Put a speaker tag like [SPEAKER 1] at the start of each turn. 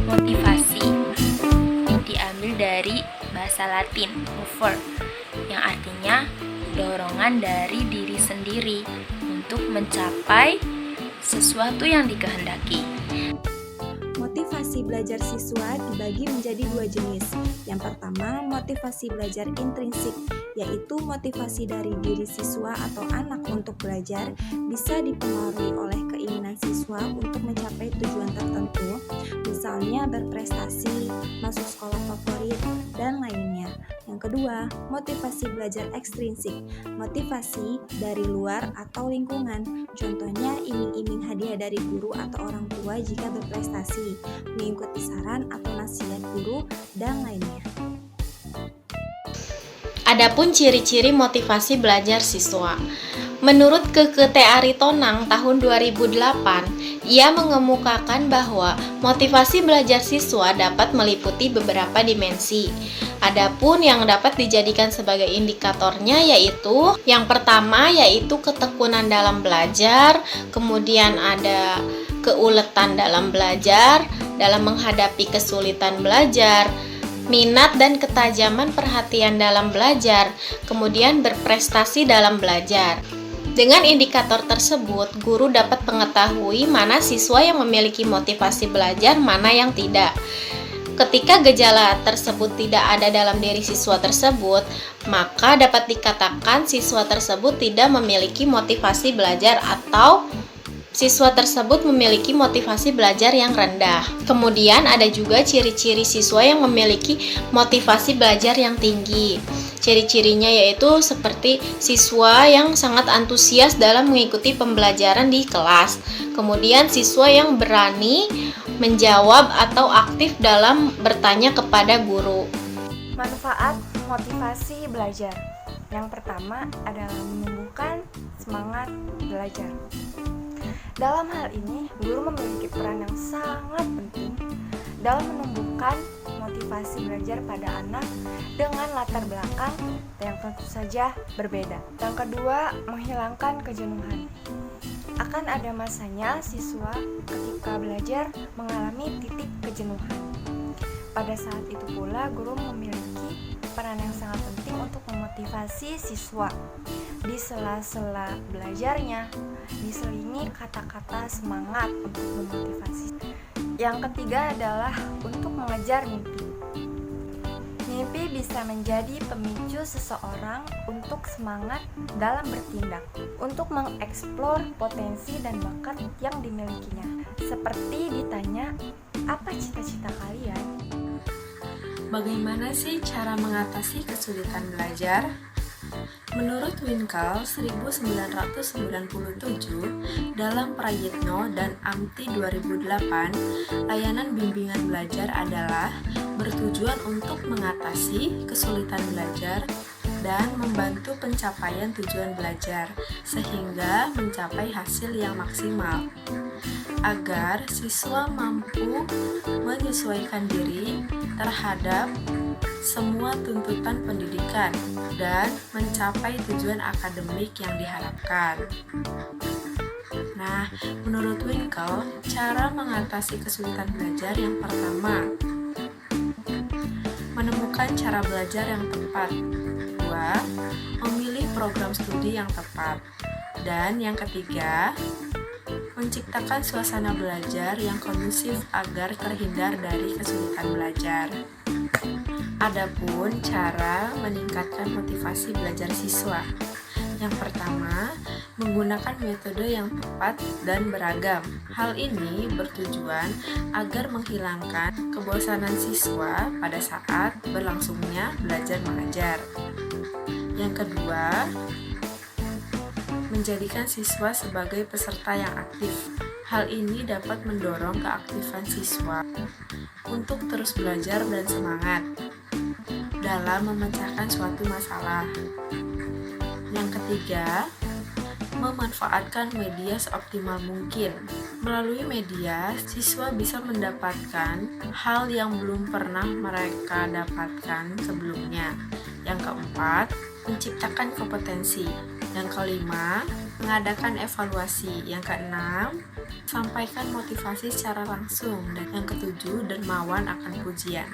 [SPEAKER 1] Motivasi diambil dari bahasa Latin, mover, yang artinya dorongan dari diri sendiri untuk mencapai sesuatu yang dikehendaki.
[SPEAKER 2] Motivasi belajar siswa dibagi menjadi dua jenis. Yang pertama, motivasi belajar intrinsik, yaitu motivasi dari diri siswa atau anak untuk belajar bisa dipengaruhi oleh keinginan siswa untuk mencapai tujuan tertentu, misalnya berprestasi, masuk sekolah favorit, dan lainnya. Yang kedua, motivasi belajar ekstrinsik, motivasi dari luar atau lingkungan. Contohnya iming-iming hadiah dari guru atau orang tua jika berprestasi, mengikuti saran atau nasihat guru, dan lainnya.
[SPEAKER 3] Adapun ciri-ciri motivasi belajar siswa. Menurut Keke T. Aritonang tahun 2008, ia mengemukakan bahwa motivasi belajar siswa dapat meliputi beberapa dimensi. Adapun yang dapat dijadikan sebagai indikatornya yaitu yang pertama yaitu ketekunan dalam belajar, kemudian ada keuletan dalam belajar, dalam menghadapi kesulitan belajar, minat dan ketajaman perhatian dalam belajar, kemudian berprestasi dalam belajar. Dengan indikator tersebut, guru dapat mengetahui mana siswa yang memiliki motivasi belajar, mana yang tidak. Ketika gejala tersebut tidak ada dalam diri siswa tersebut, maka dapat dikatakan siswa tersebut tidak memiliki motivasi belajar atau siswa tersebut memiliki motivasi belajar yang rendah. Kemudian ada juga ciri-ciri siswa yang memiliki motivasi belajar yang tinggi. Ciri-cirinya yaitu seperti siswa yang sangat antusias dalam mengikuti pembelajaran di kelas. Kemudian siswa yang berani menjawab atau aktif dalam bertanya kepada guru.
[SPEAKER 4] Manfaat motivasi belajar. Yang pertama adalah menumbuhkan semangat belajar. Dalam hal ini, guru memiliki peran yang sangat penting dalam menumbuhkan motivasi belajar pada anak dengan latar belakang yang tentu saja berbeda. Yang kedua, menghilangkan kejenuhan. Akan ada masanya siswa ketika belajar mengalami titik kejenuhan. Pada saat itu pula, guru memiliki peran yang sangat penting untuk memotivasi siswa. Di sela-sela belajarnya, diselingi kata-kata semangat untuk memotivasi. Yang ketiga adalah untuk mengejar mimpi. Mimpi bisa menjadi pemicu seseorang untuk semangat dalam bertindak, untuk mengeksplor potensi dan bakat yang dimilikinya. Seperti ditanya, apa cita-cita kalian?
[SPEAKER 5] Bagaimana sih cara mengatasi kesulitan belajar? Menurut Winkel 1997 dalam Prayitno dan Amti 2008, layanan bimbingan belajar adalah bertujuan untuk mengatasi kesulitan belajar dan membantu pencapaian tujuan belajar sehingga mencapai hasil yang maksimal agar siswa mampu menyesuaikan diri terhadap semua tuntutan pendidikan dan mencapai tujuan akademik yang diharapkan. Nah, menurut Winkel, cara mengatasi kesulitan belajar yang pertama, menemukan cara belajar yang tepat. Kedua, memilih program studi yang tepat. Dan yang ketiga, menciptakan suasana belajar yang kondusif agar terhindar dari kesulitan belajar. Adapun cara meningkatkan motivasi belajar siswa. Yang pertama, menggunakan metode yang tepat dan beragam. Hal ini bertujuan agar menghilangkan kebosanan siswa pada saat berlangsungnya belajar mengajar. Yang kedua, menjadikan siswa sebagai peserta yang aktif. Hal ini dapat mendorong keaktifan siswa untuk terus belajar dan semangat dalam memecahkan suatu masalah. Yang ketiga, memanfaatkan media seoptimal mungkin. Melalui media, siswa bisa mendapatkan hal yang belum pernah mereka dapatkan sebelumnya. Yang keempat, menciptakan kompetensi. Yang kelima, Mengadakan evaluasi. Yang keenam, sampaikan motivasi secara langsung. Dan yang ketujuh, dermawan akan pujian.